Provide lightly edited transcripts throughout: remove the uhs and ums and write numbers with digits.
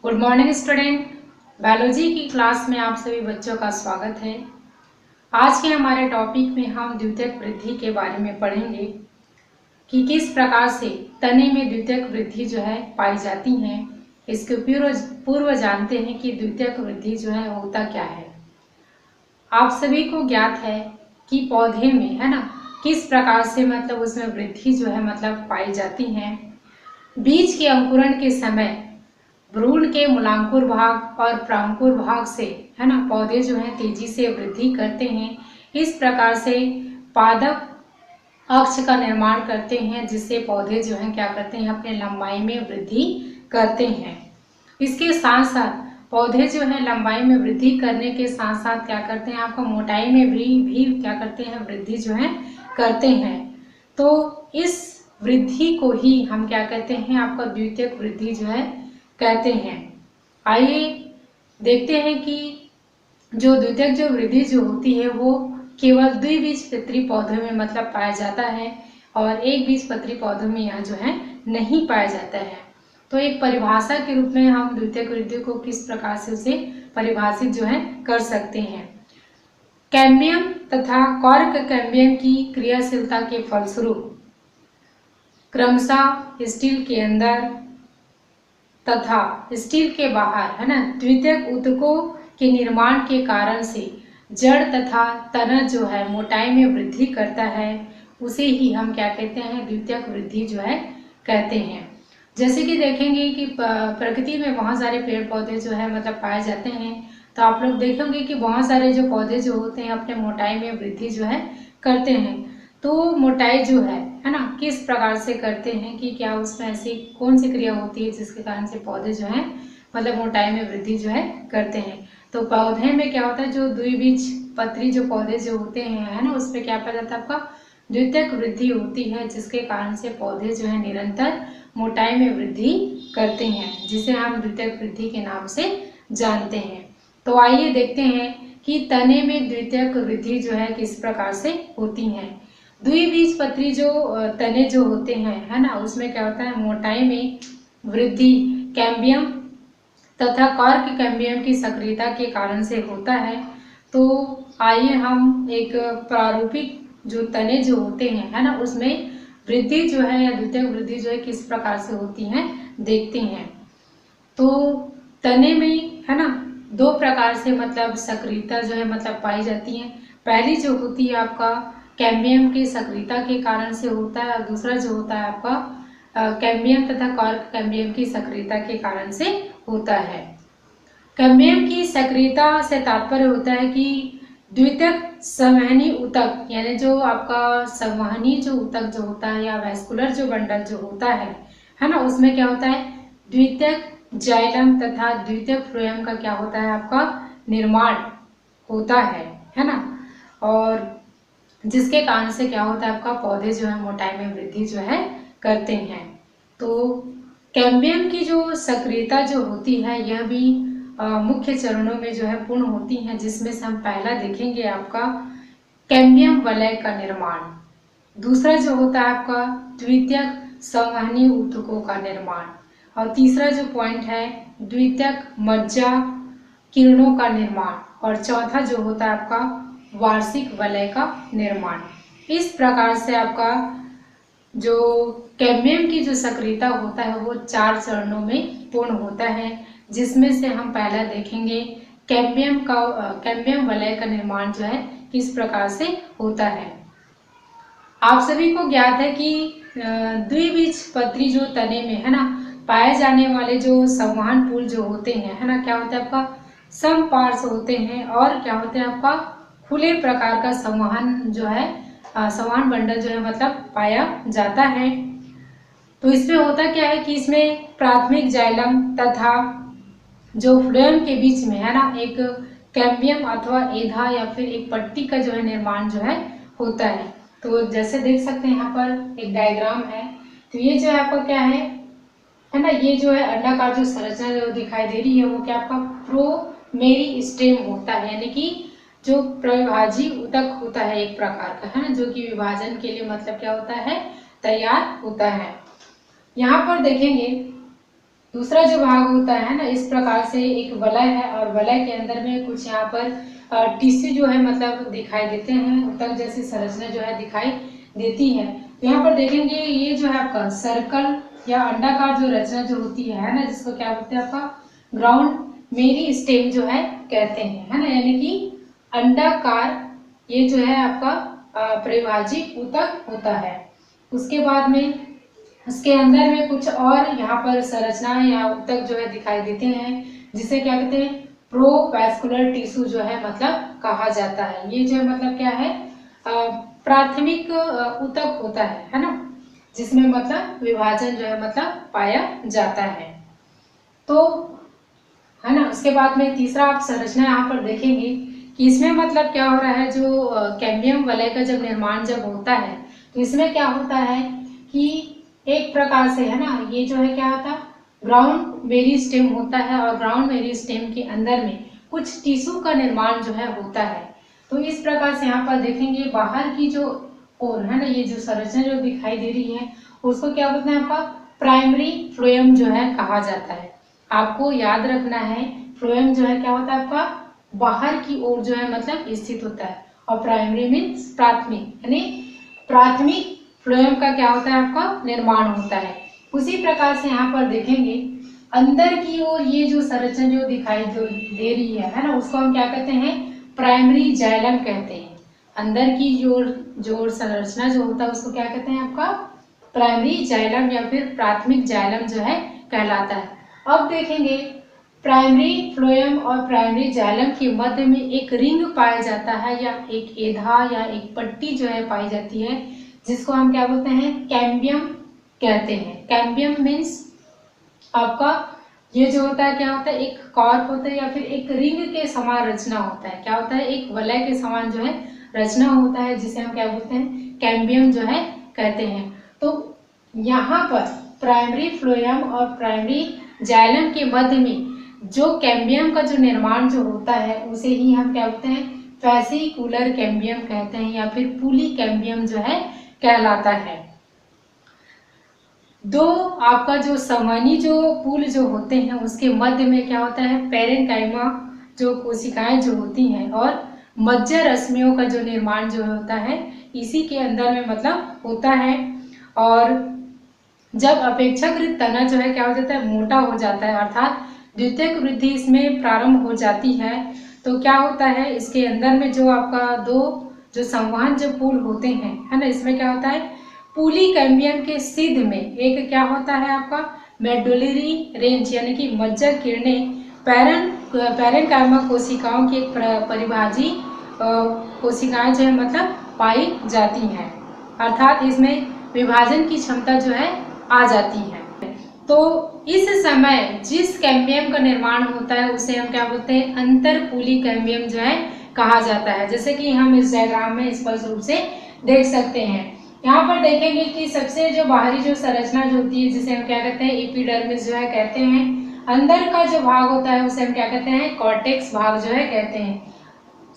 Good morning student. Biology की class में आप सभी बच्चों का स्वागत है। आज के हमारे टॉपिक में हम द्वितीयक वृद्धि के बारे में पढ़ेंगे कि किस प्रकार से तने में द्वितीयक वृद्धि जो है पाई जाती है। इसके पूर्व जानते हैं कि द्वितीयक वृद्धि जो है होता क्या है। आप सभी को ज्ञात है कि पौधे में है ना किस प्रकार से मतलब उसमें वृद्धि जो है मतलब पाई जाती है। बीज के अंकुरण के समय भ्रूण के मूलांकुर भाग और प्रांकुर भाग से है ना पौधे जो है तेजी से वृद्धि करते हैं। इस प्रकार से पादप अक्ष का निर्माण करते हैं, जिससे पौधे जो हैं क्या करते हैं, अपने लंबाई में वृद्धि करते हैं। इसके साथ साथ पौधे जो है लंबाई में वृद्धि करने के साथ साथ क्या करते हैं, आपका मोटाई में भी क्या करते हैं, वृद्धि जो है करते हैं। तो इस वृद्धि को ही हम क्या कहते हैं, आपका द्वितीयक वृद्धि जो है कहते हैं। आइए देखते हैं कि जो द्वितीयक जो वृद्धि जो होती है वो केवल द्विबीजपत्री पौधों में मतलब पाया जाता है और एक बीजपत्री पौधों में यह जो है नहीं पाया जाता है। तो एक परिभाषा के रूप में हम द्वितीयक वृद्धि को किस प्रकार से उसे परिभाषित जो है कर सकते हैं। कैम्बियम तथा कॉर्क कैम्बियम की क्रियाशीलता के फलस्वरूप क्रमशः स्टील के अंदर तथा स्टील के बाहर है ना द्वितीयक ऊतकों के निर्माण के कारण से जड़ तथा तना जो है मोटाई में वृद्धि करता है, उसे ही हम क्या कहते हैं, द्वितीयक वृद्धि जो है कहते हैं। जैसे कि देखेंगे कि प्रकृति में बहुत सारे पेड़ पौधे जो है मतलब पाए जाते हैं, तो आप लोग देखेंगे कि बहुत सारे जो पौधे जो होते हैं अपने मोटाई में वृद्धि जो है करते हैं। तो मोटाई जो है ना किस प्रकार से करते हैं कि क्या उसमें ऐसी कौन सी क्रिया होती है जिसके कारण से पौधे जो है मतलब मोटाई में वृद्धि जो है करते हैं। तो पौधे में क्या होता है, जो द्विबीजपत्री जो पौधे जो होते हैं है ना उसमें क्या पाया जाता है, आपका द्वितीयक वृद्धि होती है, जिसके कारण से पौधे जो है निरंतर मोटाई में वृद्धि करते हैं, जिसे हम द्वितीयक वृद्धि के नाम से जानते हैं। तो आइए देखते हैं कि तने में द्वितीयक वृद्धि जो है किस प्रकार से होती है। द्विबीजपत्री जो तने जो होते हैं है ना उसमें क्या होता है, मोटाई में वृद्धि कैम्बियम तथा कॉर्क कैम्बियम की सक्रियता के कारण से होता है। तो आइए हम एक प्रारूपिक जो तने जो होते हैं है ना उसमें वृद्धि जो है या द्वितीयक वृद्धि जो है किस प्रकार से होती है देखते हैं। तो तने में है ना दो प्रकार से मतलब सक्रियता जो है मतलब पाई जाती है। पहली जो होती है आपका कैम्बियम की सक्रियता के कारण से होता है, और दूसरा जो होता है आपका कैम्बियम तथा कॉर्क कैम्बियम की सक्रियता के कारण से होता है। कैम्बियम की सक्रियता से तात्पर्य होता है कि द्वितीयक संवहनी ऊतक यानी जो आपका संवहनी जो ऊतक जो होता है या वैस्कुलर जो बंडल जो होता है ना उसमें क्या होता है, द्वितीयक जाइलम तथा द्वितीयक फ्लोएम का क्या होता है, आपका निर्माण होता है ना। और जिसके कारण से क्या होता है, आपका पौधे जो है मोटाई में वृद्धि जो है करते हैं। तो कैम्बियम की जो सक्रियता जो होती है यह भी मुख्य चरणों में जो है पूर्ण होती हैं, जिसमें से हम पहला देखेंगे आपका कैम्बियम वलय का निर्माण, दूसरा जो होता है आपका द्वितीयक संवहनी ऊतकों का निर्माण, और तीसरा जो पॉइंट है द्वितीयक मज्जा किरणों का निर्माण, और चौथा जो होता है आपका वार्षिक वलय का निर्माण। इस प्रकार से आपका जो कैम्बियम की जो सक्रियता होता है वो 4 चरणों में पूर्ण होता है, जिसमें से हम पहला देखेंगे कैम्बियम वलय का निर्माण जो है किस प्रकार से होता है। आप सभी को ज्ञात है कि द्विबीजपत्री जो तने में है ना पाए जाने वाले जो संवहन पुल जो होते हैं है ना क्या होता है, आपका समपार्श्व होते हैं, और क्या होते हैं आपका खुले प्रकार का संवहन जो है संवहन बंडल जो है मतलब पाया जाता है। तो इसमें होता क्या है कि इसमें प्राथमिक जाइलम तथा जो फ्लोएम के बीच में है ना एक कैम्बियम अथवा एधा या फिर एक पट्टी का जो है निर्माण जो है होता है। तो जैसे देख सकते हैं यहाँ पर एक डायग्राम है, तो ये जो है आपका क्या है ना, ये जो है अंडाकार जो संरचना जो दिखाई दे रही है वो क्या आपका प्रोमेरिस्टेम होता है, यानी कि जो प्रविभाजी ऊतक होता है एक प्रकार का है ना, जो कि विभाजन के लिए मतलब क्या होता है तैयार होता है। यहाँ पर देखेंगे दूसरा जो भाग होता है ना, इस प्रकार से एक वलय है और वलय के अंदर में कुछ यहाँ पर टिश्यू जो है मतलब दिखाई देते हैं, ऊतक जैसी संरचना जो है दिखाई देती है। तो यहाँ पर देखेंगे ये जो है आपका सर्कल या अंडाकार जो रचना जो होती है ना, जिसको क्या बोलते हैं आपका ग्राउंड मेरी स्टेम जो है कहते हैं, है ना, यानी कि अंडाकार ये जो है आपका परिभाजी ऊतक होता है। उसके बाद में उसके अंदर में कुछ और यहाँ पर संरचनाएं या ऊतक जो है दिखाई देते हैं, जिसे क्या कहते हैं प्रोवैस्कुलर टिश्यू जो है मतलब कहा जाता है। ये जो है मतलब क्या है प्राथमिक ऊतक होता है ना, जिसमें मतलब विभाजन जो है मतलब पाया जाता है। तो है ना, उसके बाद में तीसरा आप संरचना यहाँ पर देखेंगे कि इसमें मतलब क्या हो रहा है, जो कैम्बियम वलय का जब निर्माण जब होता है तो इसमें क्या होता है कि एक प्रकार से है ना, ये जो है क्या होता है ग्राउंड मेरिस्टेम होता है और ग्राउंड मेरिस्टेम के अंदर में कुछ टिश्यू का निर्माण जो है होता है। तो इस प्रकार से यहाँ पर देखेंगे बाहर की जो ओर है ना, ये जो संरचना जो दिखाई दे रही है उसको क्या बोलते हैं आपका प्राइमरी फ्लोएम जो है कहा जाता है। आपको याद रखना है फ्लोएम जो है क्या होता है आपका बाहर की ओर जो है मतलब स्थित होता है, और प्राइमरी मीन्स प्राथमिक, यानी प्राथमिक फ्लोएम का क्या होता है आपका निर्माण होता है। उसी प्रकार से यहाँ पर देखेंगे अंदर की ओर ये जो संरचना जो दिखाई दे रही है ना, उसको हम क्या कहते हैं प्राइमरी जाइलम कहते हैं। अंदर की जो संरचना जो होता है उसको क्या कहते हैं आपका प्राइमरी जाइलम या फिर प्राथमिक जाइलम जो है कहलाता है। अब देखेंगे प्राइमरी फ्लोएम और प्राइमरी जाइलम के मध्य में एक रिंग पाया जाता है या एक एधा या एक पट्टी जो है पाई जाती है, जिसको हम क्या बोलते हैं कैम्बियम कहते हैं। कैम्बियम मीन्स आपका ये जो होता है क्या होता है एक कॉर्क होता है या फिर एक रिंग के समान रचना होता है। क्या होता है एक वलय के समान जो है रचना होता है, जिसे हम क्या बोलते हैं कैम्बियम जो है कहते हैं। तो यहाँ पर प्राइमरी फ्लोएम और प्राइमरी जाइलम के मध्य में जो कैम्बियम का जो निर्माण जो होता है उसे ही हम क्या बोलते हैं फेसिकुलर कैम्बियम कहते हैं या फिर पुली कैम्बियम जो है कहलाता है। दो आपका जो संवहनी जो पुल जो होते हैं उसके मध्य में क्या होता है पेरेन्काइमा जो कोशिकाएं जो होती हैं और मज्जा रश्मियों का जो निर्माण जो होता है इसी के अंदर में मतलब होता है। और जब अपेक्षाकृत तना जो है क्या हो जाता है मोटा हो जाता है, अर्थात द्वितीयक वृद्धि इसमें प्रारंभ हो जाती है, तो क्या होता है इसके अंदर में जो आपका दो जो संवहन जो पुल होते हैं है ना, इसमें क्या होता है पुली कैम्बियम के सिद्ध में एक क्या होता है आपका मेडुलरी रेंज यानी कि मज्जा किरणें पैरेन्काइमा कोशिकाओं की एक परिभाजी कोशिकाएं जो है मतलब पाई जाती हैं, अर्थात इसमें विभाजन की क्षमता जो है आ जाती है। तो इस समय जिस कैम्बियम का निर्माण होता है उसे हम क्या बोलते हैं अंतरपुली कैम्बियम जो है कहा जाता है, जैसे कि हम इस डायग्राम में स्पष्ट रूप से देख सकते हैं। यहाँ पर देखेंगे कि सबसे जो बाहरी जो संरचना जो होती है जिसे हम क्या कहते हैं एपिडर्मिस जो है कहते हैं। अंदर का जो भाग होता है उसे हम क्या कहते हैं कॉर्टेक्स भाग जो है कहते हैं।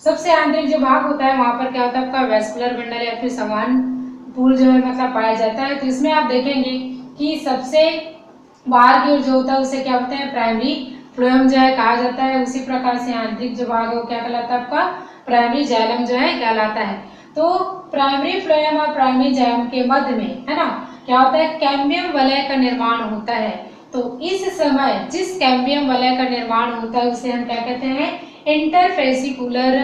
सबसे आंतरिक जो भाग होता है वहां पर क्या होता है आपका वेस्कुलर बंडल या फिर समान पुल जो है मतलब पाया जाता है। तो इसमें आप देखेंगे कि सबसे बाहर की ओर जो होता है उसे क्या होता है प्राइमरी फ्लोएम जो है कहा जाता है। उसी प्रकार से आंतरिक जो भाग है वो क्या कहलाता है आपका प्राइमरी जाइलम जो है कहलाता है। तो प्राइमरी फ्लोएम और प्राइमरी जाइलम के मध्य में है ना क्या होता है कैम्बियम वलय का निर्माण होता है। तो इस समय जिस कैम्बियम वलय का निर्माण होता है उसे हम क्या कहते हैं इंटरफेसिकुलर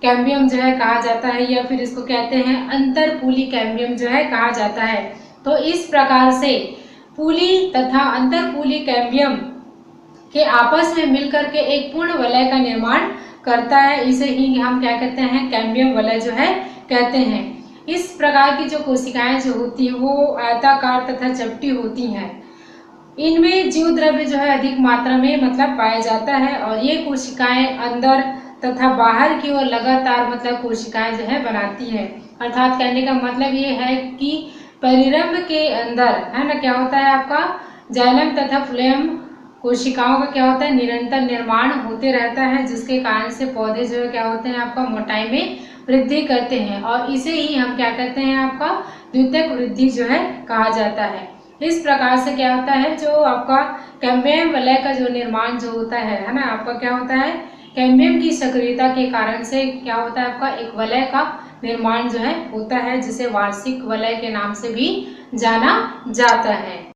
कैम्बियम जो है कहा जाता है, या फिर इसको कहते हैं अंतरपुली कैम्बियम जो है कहा जाता है। तो इस प्रकार से पुली तथा अंतरपुली कैम्बियम के आपस में मिलकर के एक पूर्ण वलय का निर्माण करता है, इसे ही हम क्या कहते हैं कैम्बियम वलय जो है कहते हैं। इस प्रकार की जो कोशिकाएं जो होती है वो आयताकार तथा चपटी होती हैं। इनमें जीव द्रव्य जो है अधिक मात्रा में मतलब पाया जाता है और ये कोशिकाएं अंदर तथा बाहर की ओर लगातार मतलब कोशिकाएं जो है बनाती है। अर्थात कहने का मतलब ये है कि परिरंभ के अंदर है ना क्या होता है आपका जाइलम तथा फ्लोएम कोशिकाओं का क्या होता है निरंतर निर्माण होते रहता है, जिसके कारण से पौधे जो है क्या होते हैं आपका मोटाई में वृद्धि करते हैं और इसे ही हम क्या कहते हैं आपका द्वितीयक वृद्धि जो है कहा जाता है। इस प्रकार से क्या होता है, जो आपका कैम्बियम वलय का जो निर्माण जो होता है ना, आपका क्या होता है, कैम्बियम की सक्रियता के कारण से क्या होता है, आपका एक वलय का निर्माण जो है होता है, जिसे वार्षिक वलय के नाम से भी जाना जाता है।